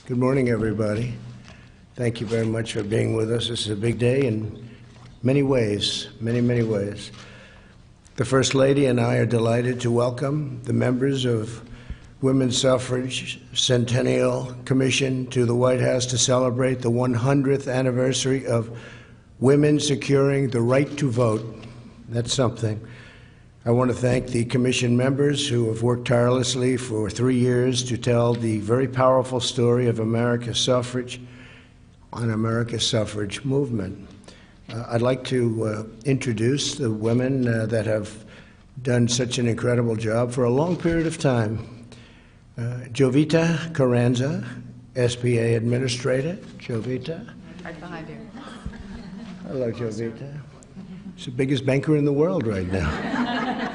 Good morning, everybody. Thank you very much for being with us. This is a big day in many ways, many ways. The First Lady and I are delighted to welcome the members of Women's Suffrage Centennial Commission to the White House to celebrate the 100th anniversary of women securing the right to vote. That's something. I want to thank the Commission members who have worked tirelessly for 3 years to tell the very powerful story of America's suffrage and America's suffrage movement. I'd like to introduce the women that have done such an incredible job for a long period of time. Jovita Carranza, SBA Administrator. Jovita. Right behind you. Hello, Jovita. She's the biggest banker in the world right now.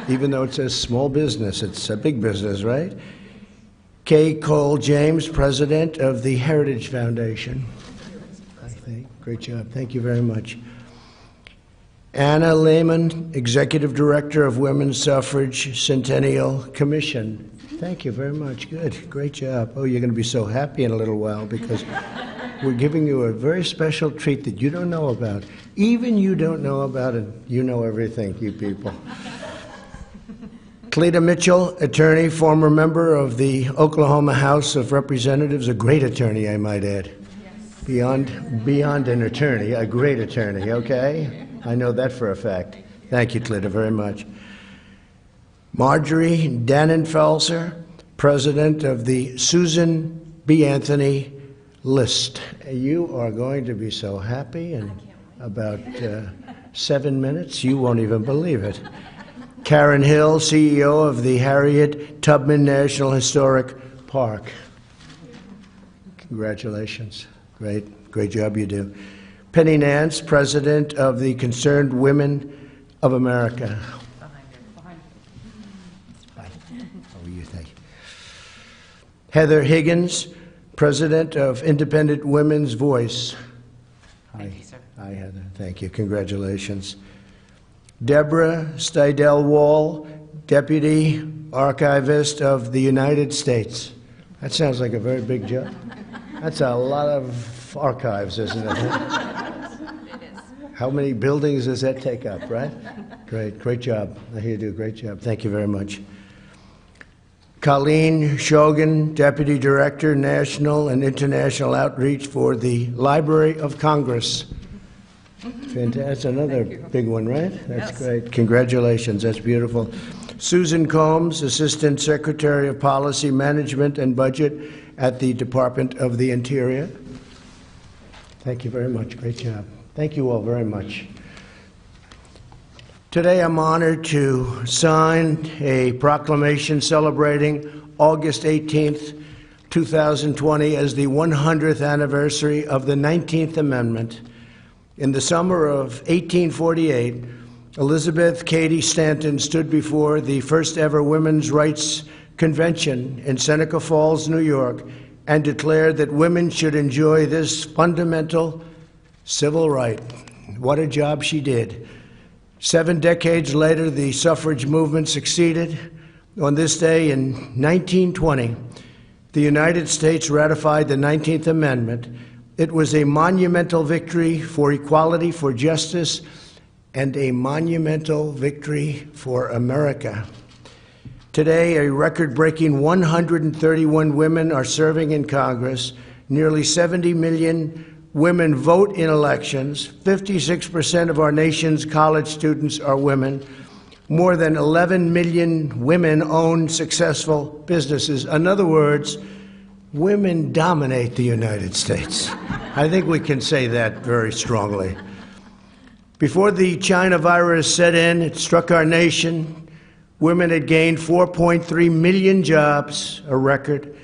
Even though it says small business, it's a big business, right? Kay Cole James, President of the Heritage Foundation. I think. Great job. Thank you very much. Anna Lehman, Executive Director of Women's Suffrage Centennial Commission. Thank you very much. Good. Great job. Oh, you're going to be so happy in a little while because we're giving you a very special treat that you don't know about. Even you don't know about it. You know everything, you people. Cleta Mitchell, attorney, former member of the Oklahoma House of Representatives, a great attorney, I might add. Yes. Beyond an attorney, a great attorney, okay? I know that for a fact. Thank you, Cleta, very much. Marjorie Dannenfelser, president of the Susan B. Anthony List. You are going to be so happy in about 7 minutes, you won't even believe it. Karen Hill, CEO of the Harriet Tubman National Historic Park. Congratulations. Great job you do. Penny Nance, President of the Concerned Women of America. Hi. How are you? Thank you. Heather Higgins, President of Independent Women's Voice. Thank you, sir. Hi, Heather. Thank you. Congratulations. Deborah Steidel-Wall, Deputy Archivist of the United States. That sounds like a very big job. That's a lot of archives, isn't it? It is. How many buildings does that take up, right? Great job. You do a great job. Thank you very much. Colleen Shogan, Deputy Director, National and International Outreach for the Library of Congress. Fantastic. That's another big one, right? That's yes. Great. Congratulations. That's beautiful. Susan Combs, Assistant Secretary of Policy Management and Budget at the Department of the Interior. Thank you very much. Great job. Thank you all very much. Today I'm honored to sign a proclamation celebrating August 18th, 2020 as the 100th anniversary of the 19th Amendment. In the summer of 1848, Elizabeth Cady Stanton stood before the first ever Women's Rights Convention in Seneca Falls, New York, and declared that women should enjoy this fundamental civil right. What a job she did. 7 decades later, the suffrage movement succeeded. On this day in 1920, the United States ratified the 19th Amendment. It was a monumental victory for equality, for justice, and a monumental victory for America. Today, a record-breaking 131 women are serving in Congress. Nearly 70 million women vote in elections. 56% of our nation's college students are women. More than 11 million women own successful businesses. In other words, women dominate the United States. I think we can say that very strongly. Before the China virus set in, it struck our nation. Women had gained 4.3 million jobs, a record.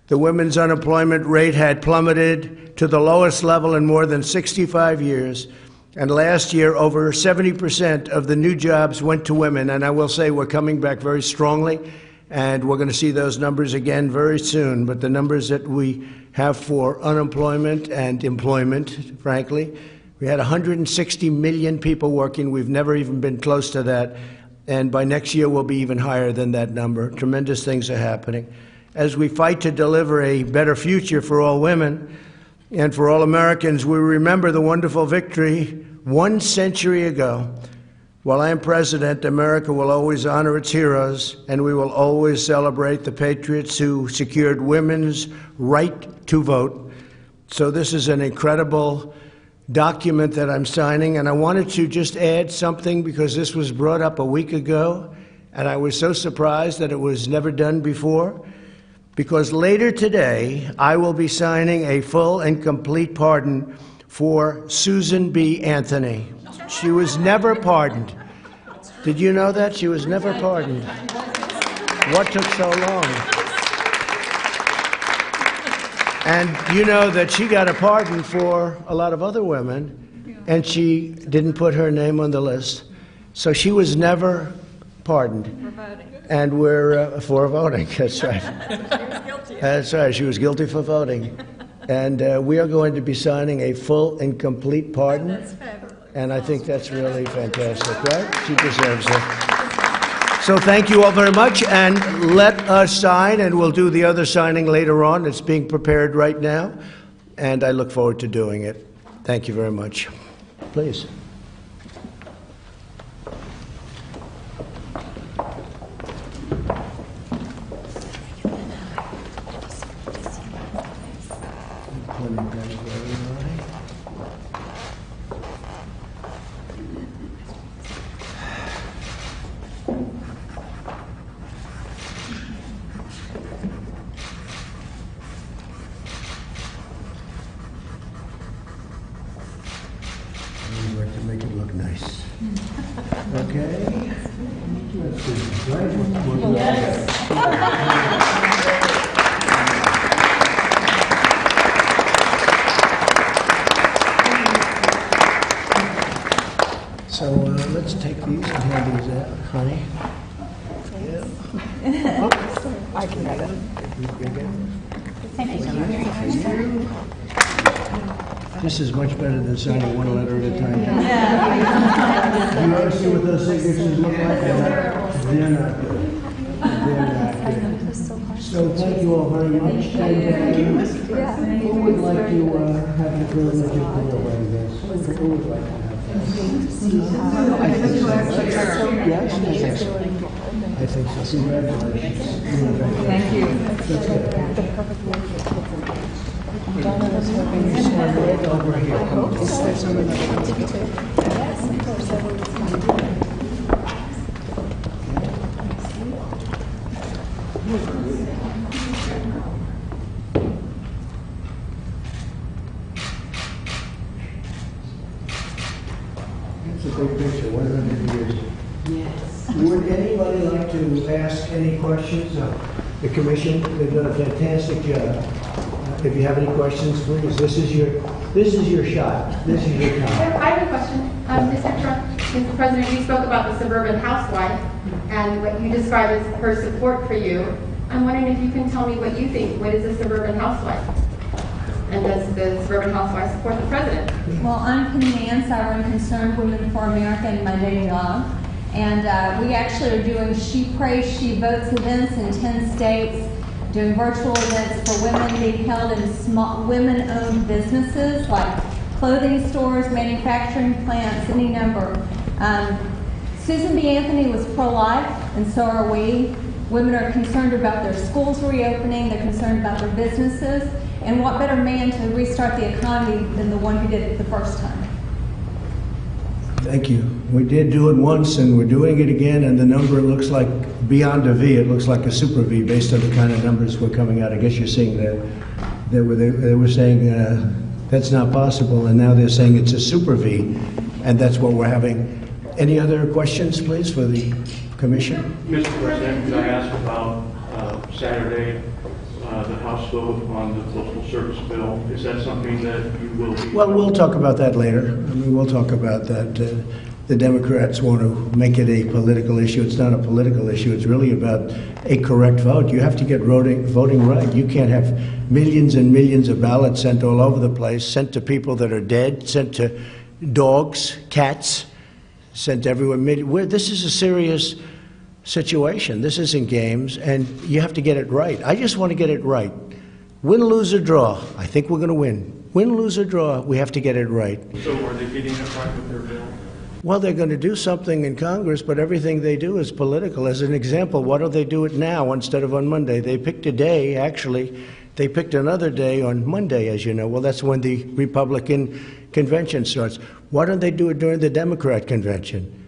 The women's unemployment rate had plummeted to the lowest level in more than 65 years. And last year, over 70% of the new jobs went to women. And I will say we're coming back very strongly. And we're going to see those numbers again very soon. But the numbers that we have for unemployment and employment, frankly, we had 160 million people working. We've never even been close to that. And by next year, we'll be even higher than that number. Tremendous things are happening. as we fight to deliver a better future for all women and for all Americans, we remember the wonderful victory 1 century ago. While I am president, America will always honor its heroes, and we will always celebrate the patriots who secured women's right to vote. So this is an incredible document that I'm signing, and I wanted to just add something because this was brought up a week ago, and I was so surprised that it was never done before. Because later today, I will be signing a full and complete pardon for Susan B. Anthony. She was never pardoned. Did you know that? She was never pardoned. What took so long? And you know that she got a pardon for a lot of other women, and she didn't put her name on the list. So she was never pardoned. For voting. And we're for voting, that's right. That's right, she was guilty for voting. And we are going to be signing a full and complete pardon. That's fabulous. And I think that's really fantastic, right? She deserves it. So thank you all very much, and let us sign, and we'll do the other signing later on. It's being prepared right now, and I look forward to doing it. Thank you very much. Please. To make it look nice. Okay? Let's see. Right? Yes. So let's take these and hand these out, honey. Yeah. Oh. I can get them. Thank you so much. This is much better than signing one letter at a time. Yeah. You ever see what those signatures look like? They're not good. They're not good. So thank you all very much. And who would like to have the privilege of celebrating this? Who would like to have that? I think so. Yes, I think so. I think so. Congratulations. Thank you. That's good. Donna was hoping to stand right over here. Is there someone that wants to take? Yes, of course. That's a big picture. 100 years. Yes. Would anybody like to ask any questions of the commission? They've done a fantastic job. If you have any questions, please. This is your shot. This is your time. I have a question. Mr. Trump, Mr. President, you spoke about the suburban housewife and what you described as her support for you. I'm wondering if you can tell me what you think. What is a suburban housewife? And does the suburban housewife support the president? Well, I'm Penny Nance. I run Concerned Women for America in my day job. And we actually are doing She Prays, She Votes events in 10 states, doing virtual events for women being held in small women-owned businesses like clothing stores, manufacturing plants, any number. Susan B. Anthony was pro-life, and so are we. Women are concerned about their schools reopening, they're concerned about their businesses, and what better man to restart the economy than the one who did it the first time. Thank you. We did do it once, and we're doing it again, and the number looks like beyond a V. It looks like a super V based on the kind of numbers we're coming out. I guess you're seeing that they were saying that's not possible, and now they're saying it's a super V, and that's what we're having. Any other questions, please, for the commission? Mr. President, could I ask about Saturday, the House vote on the Postal Service bill? Is that something that you will be... Well, we'll talk about that later. I mean, we'll talk about that. The Democrats want to make it a political issue. It's not a political issue. It's really about a correct vote. You have to get voting right. You can't have millions and millions of ballots sent all over the place, sent to people that are dead, sent to dogs, cats, sent everywhere. This is a serious situation. This isn't games, and you have to get it right. I just want to get it right. Win, lose, or draw. I think we're going to win. Win, lose, or draw, we have to get it right. So are they getting it right with their bill? Well, they're going to do something in Congress, but everything they do is political. As an example, why don't they do it now instead of on Monday? They picked a day, actually. They picked another day on Monday, as you know. Well, that's when the Republican convention starts. Why don't they do it during the Democrat convention?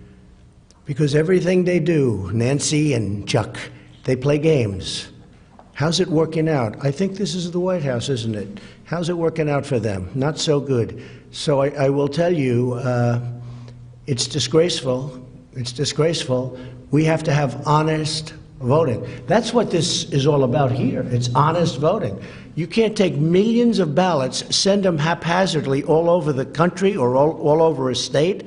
Because everything they do, Nancy and Chuck, they play games. How's it working out? I think this is the White House, isn't it? How's it working out for them? Not so good. So I will tell you, it's disgraceful. It's disgraceful. We have to have honest voting. That's what this is all about here. It's honest voting. You can't take millions of ballots, send them haphazardly all over the country or all over a state,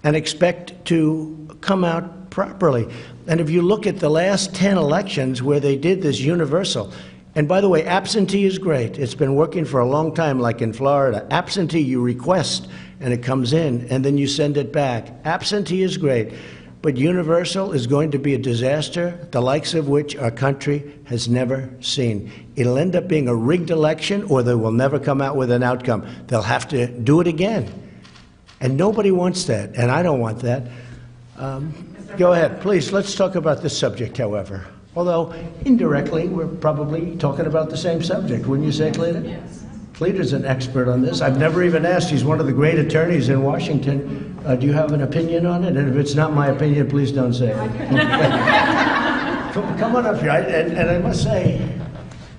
and expect to come out properly. And if you look at the last 10 elections where they did this universal, and by the way, absentee is great. It's been working for a long time, like in Florida. Absentee, you request, and it comes in, and then you send it back. Absentee is great. But universal is going to be a disaster, the likes of which our country has never seen. It'll end up being a rigged election, or they will never come out with an outcome. They'll have to do it again. And nobody wants that, and I don't want that. Go ahead, please. Let's talk about this subject, however. Although, indirectly, we're probably talking about the same subject. Wouldn't you say, Cleta? Yes. Cleta's an expert on this. I've never even asked. He's one of the great attorneys in Washington. Do you have an opinion on it? And if it's not my opinion, please don't say it. Come on up here. And I must say,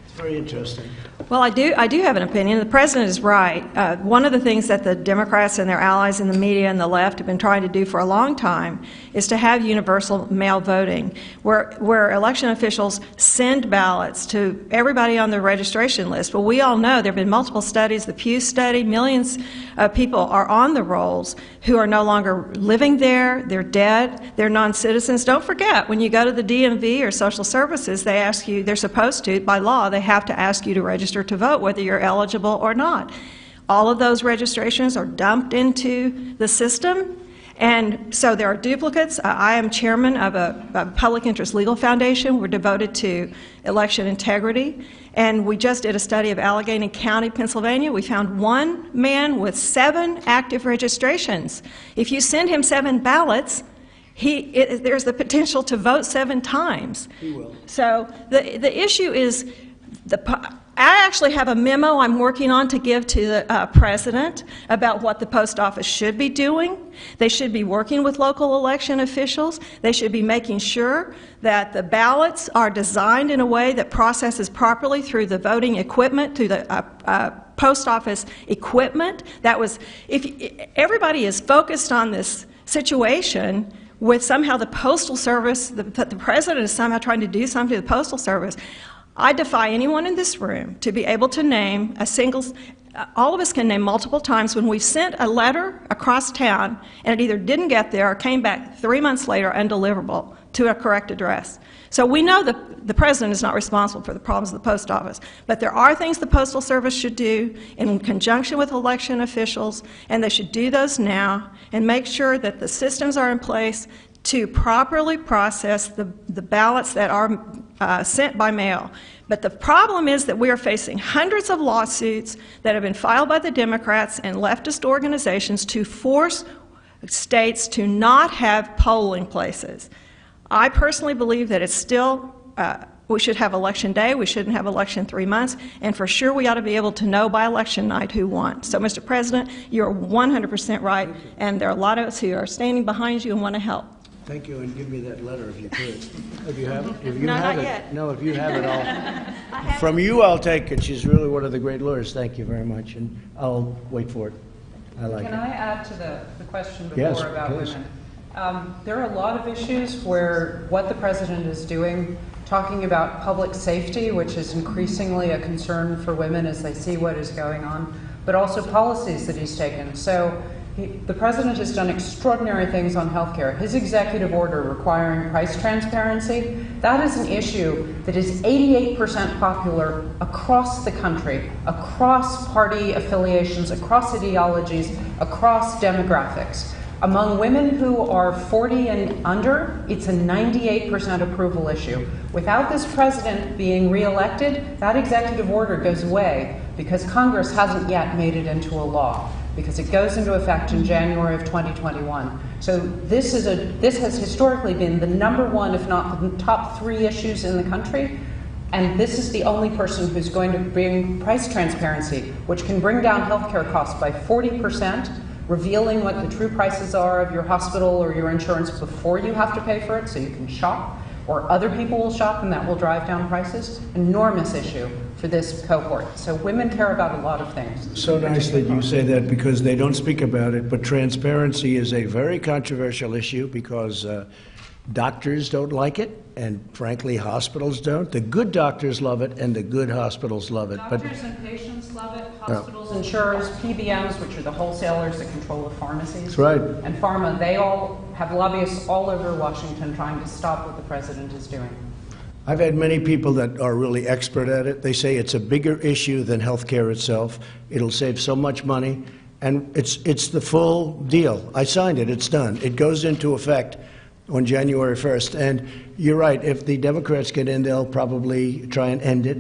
it's very interesting. Well, I do have an opinion. The president is right. One of the things that the Democrats and their allies in the media and the left have been trying to do for a long time is to have universal mail voting, where election officials send ballots to everybody on the registration list. Well, we all know there have been multiple studies, the Pew study, millions of people are on the rolls who are no longer living there, they're dead, they're non-citizens. Don't forget, when you go to the DMV or social services, they ask you, they're supposed to, by law, they have to ask you to register to vote, whether you're eligible or not. All of those registrations are dumped into the system, and so there are duplicates. I am chairman of a public interest legal foundation. We're devoted to election integrity, and we just did a study of Allegheny County, Pennsylvania. We found one man with 7 active registrations. If you send him 7 ballots, there's the potential to vote 7 times. He will. So the issue is I actually have a memo I'm working on to give to the president about what the post office should be doing. They should be working with local election officials. They should be making sure that the ballots are designed in a way that processes properly through the voting equipment, through the post office equipment. If everybody is focused on this situation with somehow the Postal Service, the president is somehow trying to do something to the Postal Service. I defy anyone in this room to be able to name a single, all of us can name multiple times when we've sent a letter across town and it either didn't get there or came back 3 months later undeliverable to a correct address. So we know that the president is not responsible for the problems of the post office, but there are things the Postal Service should do in conjunction with election officials, and they should do those now and make sure that the systems are in place to properly process the ballots that are sent by mail. But the problem is that we are facing hundreds of lawsuits that have been filed by the Democrats and leftist organizations to force states to not have polling places. I personally believe that it's still, we should have election day, we shouldn't have election 3 months, and for sure we ought to be able to know by election night who won. So, Mr. President, you're 100% right, and there are a lot of us who are standing behind you and want to help. Thank you, and give me that letter if you could. If you have it? If you No, have not it. yet. No, if you have it, from you I'll take it. She's really one of the great lawyers. Thank you very much, and I'll wait for it. I like Can it. I add to the question before Yes, about please. women? There are a lot of issues where what the president is doing, talking about public safety, which is increasingly a concern for women as they see what is going on, but also policies that he's taken. So the president has done extraordinary things on healthcare. His executive order requiring price transparency, that is an issue that is 88% popular across the country, across party affiliations, across ideologies, across demographics. Among women who are 40 and under, it's a 98% approval issue. Without this president being reelected, that executive order goes away because Congress hasn't yet made it into a law, because it goes into effect in January of 2021. So this has historically been the #1, if not the top 3 issues in the country. And this is the only person who's going to bring price transparency, which can bring down healthcare costs by 40%, revealing what the true prices are of your hospital or your insurance before you have to pay for it, so you can shop, or other people will shop, and that will drive down prices. Enormous issue for this cohort. So women care about a lot of things. So nice that you say that, because they don't speak about it, but transparency is a very controversial issue because doctors don't like it, and frankly, hospitals don't. The good doctors love it, and the good hospitals love it. Doctors and patients love it. Hospitals, insurers, PBMs, which are the wholesalers that control the pharmacies. That's right. And pharma, they all have lobbyists all over Washington trying to stop what the president is doing. I've had many people that are really expert at it. They say it's a bigger issue than healthcare itself. It'll save so much money, and it's the full deal. I signed it. It's done. It goes into effect on January 1st. And you're right, if the Democrats get in, they'll probably try and end it.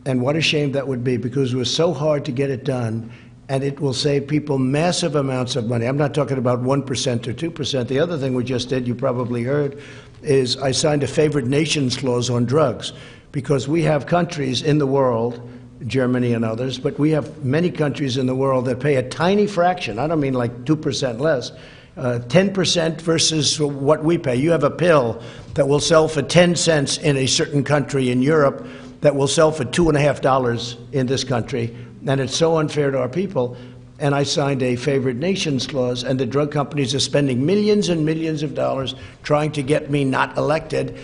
And what a shame that would be, because it was so hard to get it done, and it will save people massive amounts of money. I'm not talking about 1% or 2%. The other thing we just did, you probably heard, is I signed a favored nations clause on drugs, because we have countries in the world, Germany and others, but we have many countries in the world that pay a tiny fraction. I don't mean like 2% less. 10% versus what we pay. You have a pill that will sell for 10 cents in a certain country in Europe that will sell for $2.50 in this country, and it's so unfair to our people. And I signed a favored nations clause, and the drug companies are spending millions and millions of dollars trying to get me not elected.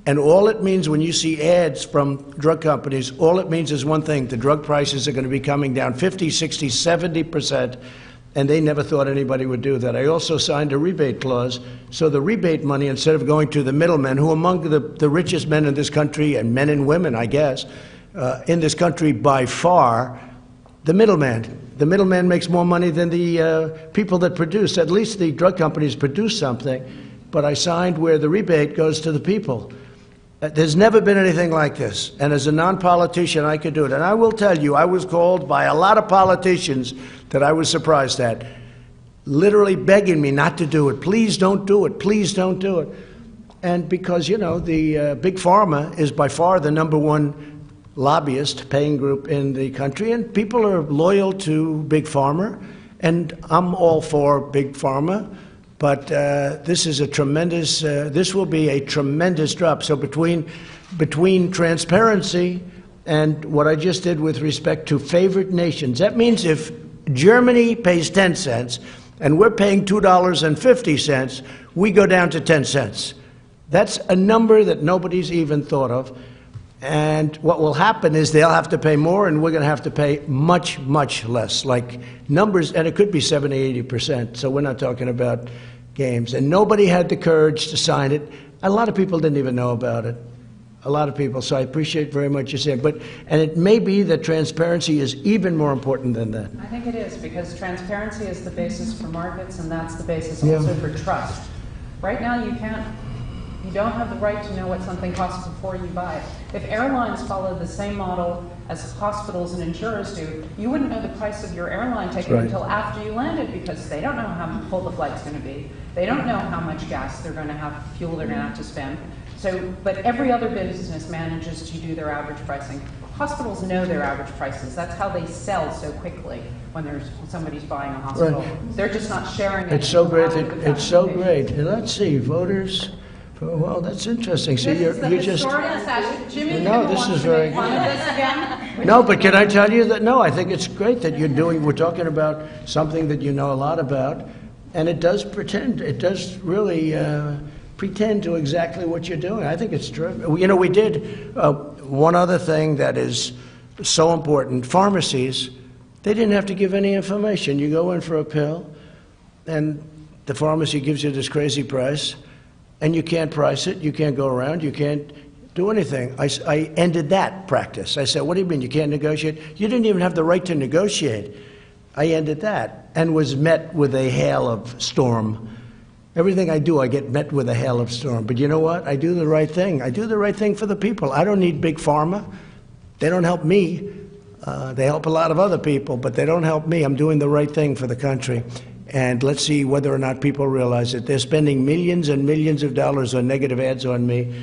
And all it means when you see ads from drug companies, all it means is one thing: the drug prices are going to be coming down 50, 60, 70%. And they never thought anybody would do that. I also signed a rebate clause, so the rebate money, instead of going to the middlemen, who among the richest men in this country, and men and women, I guess, in this country by far, the middleman. The middleman makes more money than the people that produce. At least the drug companies produce something. But I signed where the rebate goes to the people. There's never been anything like this. And as a non-politician, I could do it. And I will tell you, I was called by a lot of politicians that I was surprised at, literally begging me not to do it. Please don't do it. Please don't do it. And because, you know, the Big Pharma is by far the #1 lobbyist paying group in the country, and people are loyal to Big Pharma, and I'm all for Big Pharma. But this is a tremendous, this will be a tremendous drop. So between transparency and what I just did with respect to favored nations, that means if Germany pays 10 cents and we're paying $2.50, we go down to 10 cents. That's a number that nobody's even thought of. And what will happen is they'll have to pay more, and we're going to have to pay much, much less. Like numbers, and it could be 70, 80%. So we're not talking about games. And nobody had the courage to sign it. A lot of people didn't even know about it. A lot of people. So I appreciate very much you saying. And it may be that transparency is even more important than that. I think it is, because transparency is the basis for markets, and that's the basis also for trust. Right now, you don't have the right to know what something costs before you buy it. If airlines followed the same model as hospitals and insurers do, you wouldn't know the price of your airline ticket until after you landed, because they don't know how full the flight's going to be. They don't know how much gas they're going to have, fuel they're going to have to spend. But every other business manages to do their average pricing. Hospitals know their average prices. That's how they sell so quickly when somebody's buying a hospital. Right. They're just not sharing it. It's so great. It's so great. Let's see, voters. Well, that's interesting. See, you just. Jimmy, no, this is very. This again? No, but can I tell you that? No, I think it's great that you're doing. We're talking about something that you know a lot about, and it does pretend. It does really pretend to exactly what you're doing. I think it's true. You know, we did one other thing that is so important. Pharmacies, they didn't have to give any information. You go in for a pill, and the pharmacy gives you this crazy price. And you can't price it, you can't go around, you can't do anything. I ended that practice. I said, what do you mean you can't negotiate? You didn't even have the right to negotiate. I ended that and was met with a hail of storm Everything I do, I get met with a hail of storm. But you know what? I do the right thing. I do the right thing for the people. I don't need big pharma. They don't help me. They help a lot of other people, but they don't help me. I'm doing the right thing for the country. And let's see whether or not people realize it. They're spending millions and millions of dollars on negative ads on me.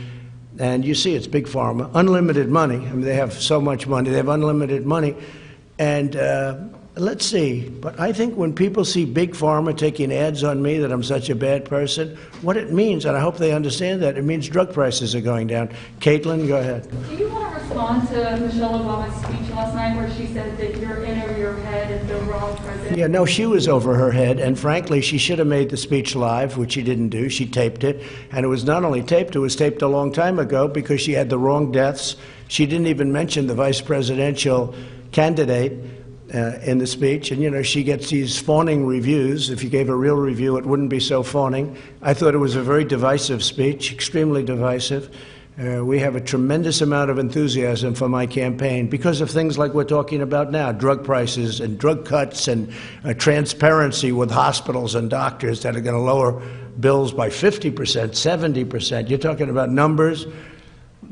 And you see, it's big pharma. Unlimited money. I mean, they have so much money. They have unlimited money. And let's see. But I think when people see big pharma taking ads on me that I'm such a bad person, what it means, and I hope they understand that, it means drug prices are going down. Caitlin, go ahead. Do you want to respond to Michelle Obama's speech last night where she said that you're in over your head as the overall president? Yeah, no, she was over her head, and frankly, she should have made the speech live, which she didn't do. She taped it, and it was not only taped, it was taped a long time ago because she had the wrong deaths. She didn't even mention the vice presidential candidate in the speech, and you know, she gets these fawning reviews. If you gave a real review, it wouldn't be so fawning. I thought it was a very divisive speech, extremely divisive. We have a tremendous amount of enthusiasm for my campaign because of things like we're talking about now, drug prices and drug cuts and transparency with hospitals and doctors that are going to lower bills by 50%, 70%. You're talking about numbers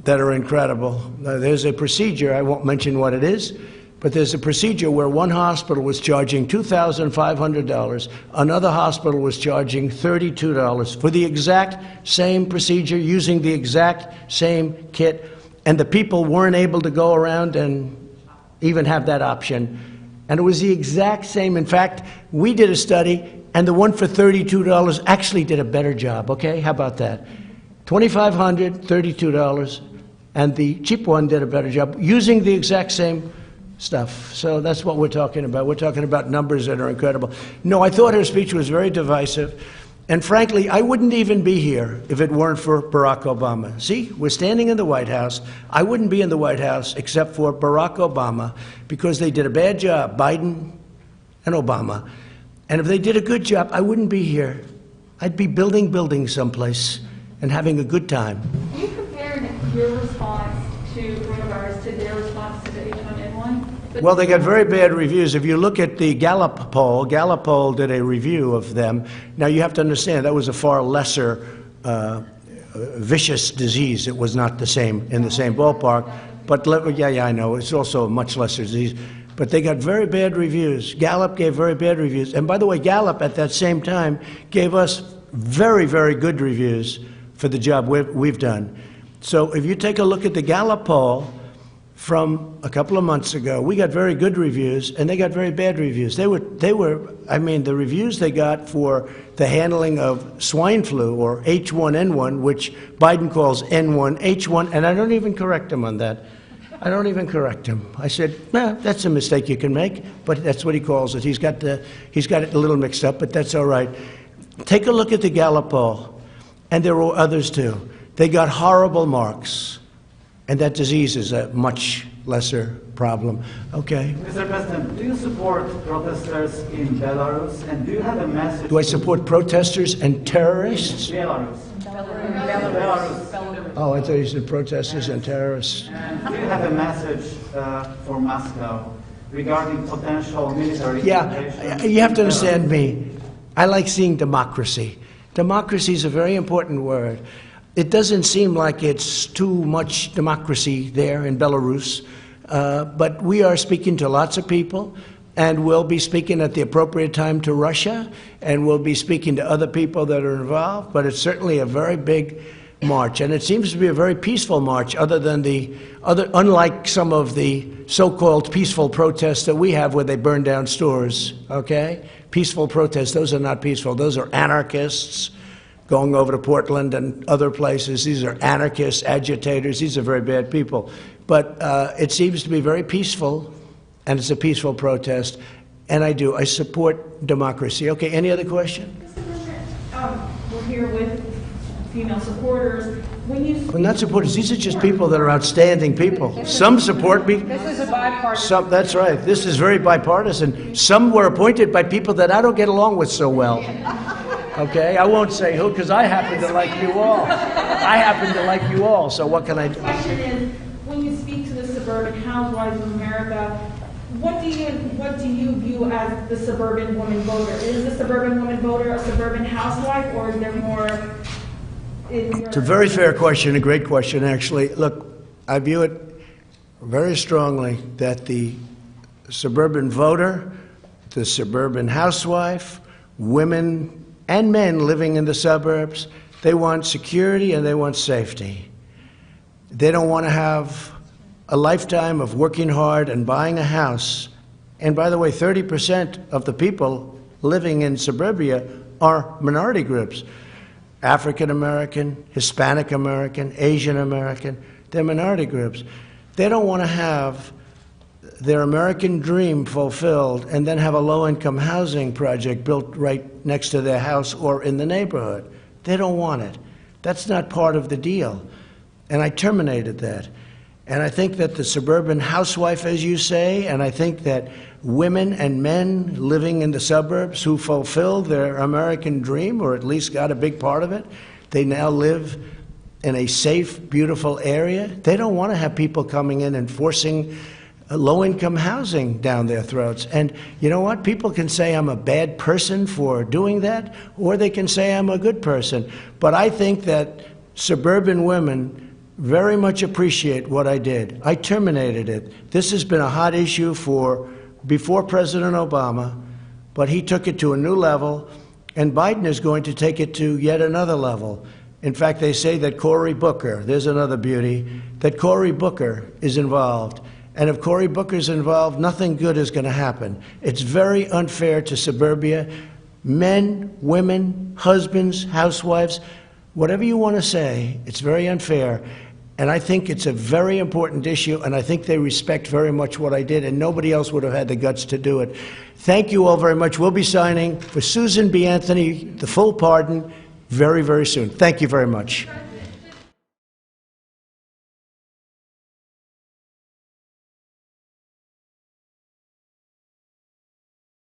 that are incredible. There's a procedure, I won't mention what it is, but there's a procedure where one hospital was charging $2,500, another hospital was charging $32 for the exact same procedure, using the exact same kit, and the people weren't able to go around and even have that option. And it was the exact same. In fact, we did a study, and the one for $32 actually did a better job, okay? How about that? $2,500, $32, and the cheap one did a better job using the exact same stuff. So that's what we're talking about. We're talking about numbers that are incredible. No, I thought her speech was very divisive. And frankly, I wouldn't even be here if it weren't for Barack Obama. See, we're standing in the White House. I wouldn't be in the White House except for Barack Obama because they did a bad job, Biden and Obama. And if they did a good job, I wouldn't be here. I'd be building buildings someplace and having a good time. You compared your response to coronavirus to their response to the H1N1? Well, they got very bad reviews. If you look at the Gallup poll did a review of them. Now, you have to understand, that was a far lesser vicious disease. It was not the same, in the same ballpark. But, yeah, I know. It's also a much lesser disease. But they got very bad reviews. Gallup gave very bad reviews. And by the way, Gallup, at that same time, gave us very, very good reviews for the job we've done. So if you take a look at the Gallup poll from a couple of months ago, we got very good reviews, and they got very bad reviews. They were, I mean, the reviews they got for the handling of swine flu, or H1N1, which Biden calls N1, H1, and I don't even correct him on that. I don't even correct him. I said, well, that's a mistake you can make, but that's what he calls it. He's got it a little mixed up, but that's all right. Take a look at the Gallup poll, and there were others too. They got horrible marks, and that disease is a much lesser problem. Okay. Mr. President, do you support protesters in Belarus, and do you have a message? Do I support protesters and terrorists? Belarus. Belarus. Oh, I thought you said protesters and terrorists. And do you have a message for Moscow regarding potential military intervention? Yeah, you have to understand me. I like seeing democracy. Democracy is a very important word. It doesn't seem like it's too much democracy there in Belarus, but we are speaking to lots of people, and we'll be speaking at the appropriate time to Russia, and we'll be speaking to other people that are involved, but it's certainly a very big march, and it seems to be a very peaceful march, unlike some of the so-called peaceful protests that we have where they burn down stores, okay? Peaceful protests, those are not peaceful. Those are anarchists going over to Portland and other places. These are anarchists, agitators. These are very bad people. But it seems to be very peaceful, and it's a peaceful protest, and I support democracy. Okay, any other question? Mr. President, we're here with female supporters. Well, not supporters. These are just people that are outstanding people. Some support me. This is a bipartisan. That's right. This is very bipartisan. Some were appointed by people that I don't get along with so well. Okay? I won't say who, because I happen to like you all. I happen to like you all, so what can I do? The question is, when you speak to the suburban housewives of America, what do you view as the suburban woman voter? Is the suburban woman voter a suburban housewife, or is there more in your... It's a very fair question, a great question, actually. Look, I view it very strongly that the suburban voter, the suburban housewife, women and men living in the suburbs, they want security and they want safety. They don't want to have a lifetime of working hard and buying a house. And by the way, 30% of the people living in suburbia are minority groups. African American, Hispanic American, Asian American, they're minority groups. They don't want to have their American dream fulfilled and then have a low-income housing project built right next to their house or in the neighborhood. They don't want it. That's not part of the deal. And I terminated that. And I think that the suburban housewife, as you say, and I think that women and men living in the suburbs who fulfilled their American dream, or at least got a big part of it, they now live in a safe, beautiful area. They don't want to have people coming in and forcing low-income housing down their throats. And you know what? People can say I'm a bad person for doing that, or they can say I'm a good person. But I think that suburban women very much appreciate what I did. I terminated it. This has been a hot issue before President Obama, but he took it to a new level, and Biden is going to take it to yet another level. In fact, they say that Cory Booker, there's another beauty, that Cory Booker is involved. And if Cory Booker's involved, nothing good is going to happen. It's very unfair to suburbia. Men, women, husbands, housewives, whatever you want to say, it's very unfair. And I think it's a very important issue, and I think they respect very much what I did, and nobody else would have had the guts to do it. Thank you all very much. We'll be signing for Susan B. Anthony the full pardon very, very soon. Thank you very much.